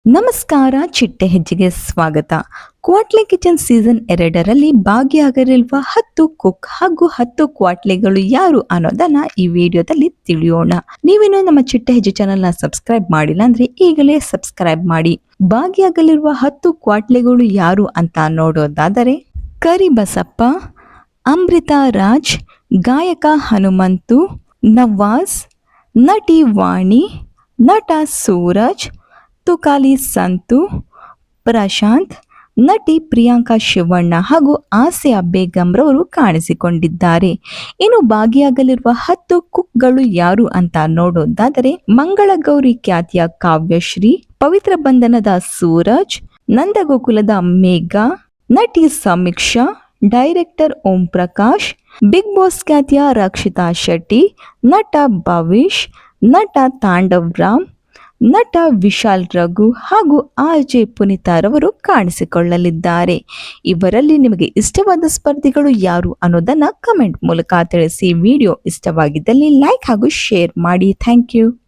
ನಮಸ್ಕಾರ, ಚಿಟ್ಟೆ ಹೆಜ್ಜೆಗೆ ಸ್ವಾಗತ. ಕ್ವಾಟ್ಲೆ ಕಿಚನ್ ಸೀಸನ್ 2ರಲ್ಲಿ ಭಾಗಿಯಾಗಲಿರುವ 10 ಕುಕ್ ಹಾಗೂ 10 ಕ್ವಾಟ್ಲೆಗಳು ಯಾರು ಅನ್ನೋದನ್ನ ಈ ವಿಡಿಯೋದಲ್ಲಿ ತಿಳಿಯೋಣ. ನೀವೇನು ನಮ್ಮ ಚಿಟ್ಟೆ ಹೆಜ್ಜೆ ಚಾನೆಲ್ನ ಸಬ್ಸ್ಕ್ರೈಬ್ ಮಾಡಿಲ್ಲ ಅಂದ್ರೆ ಈಗಲೇ ಸಬ್ಸ್ಕ್ರೈಬ್ ಮಾಡಿ. ಭಾಗಿಯಾಗಲಿರುವ 10 ಕ್ವಾಟ್ಲೆಗಳು ಯಾರು ಅಂತ ನೋಡೋದಾದರೆ ಕರಿಬಸಪ್ಪ, ಅಮೃತಾ ರಾಜ್, ಗಾಯಕ ಹನುಮಂತು, ನವಾಜ್, ನಟಿ ವಾಣಿ, ನಟ ಸೂರಜ್, ತುಕಾಲಿ ಸಂತು, ಪ್ರಶಾಂತ್, ನಟಿ ಪ್ರಿಯಾಂಕಾ ಶಿವಣ್ಣ ಹಾಗೂ ಆಸೆಯ ಬೇಗಂರವರು ಕಾಣಿಸಿಕೊಂಡಿದ್ದಾರೆ. ಇನ್ನು ಭಾಗಿಯಾಗಲಿರುವ 10 ಕುಕ್ಗಳು ಯಾರು ಅಂತ ನೋಡೋದಾದರೆ ಮಂಗಳಗೌರಿ ಖ್ಯಾತಿಯ ಕಾವ್ಯಶ್ರೀ, ಪವಿತ್ರ ಬಂಧನದ ಸೂರಜ್, ನಂದಗೋಕುಲದ ಮೇಘ, ನಟಿ ಸಮೀಕ್ಷಾ, director Om Prakash, big boss ಖ್ಯಾತಿಯ ರಕ್ಷಿತಾ ಶೆಟ್ಟಿ, ನಟ ಭವಿಷ್, ನಟ ತಾಂಡವ್ ರಾಮ್, ನಟ ವಿಶಾಲ್ ರಘು ಹಾಗೂ ಆರ್.ಜೆ. ಪುನೀತಾರವರು ಕಾಣಿಸಿಕೊಳ್ಳಲಿದ್ದಾರೆ. ಇವರಲ್ಲಿ ನಿಮಗೆ ಇಷ್ಟವಾದ ಸ್ಪರ್ಧಿಗಳು ಯಾರು ಅನ್ನೋದನ್ನ ಕಮೆಂಟ್ ಮೂಲಕ ತಿಳಿಸಿ. ವಿಡಿಯೋ ಇಷ್ಟವಾಗಿದ್ದಲ್ಲಿ ಲೈಕ್ ಹಾಗೂ ಶೇರ್ ಮಾಡಿ. Thank you.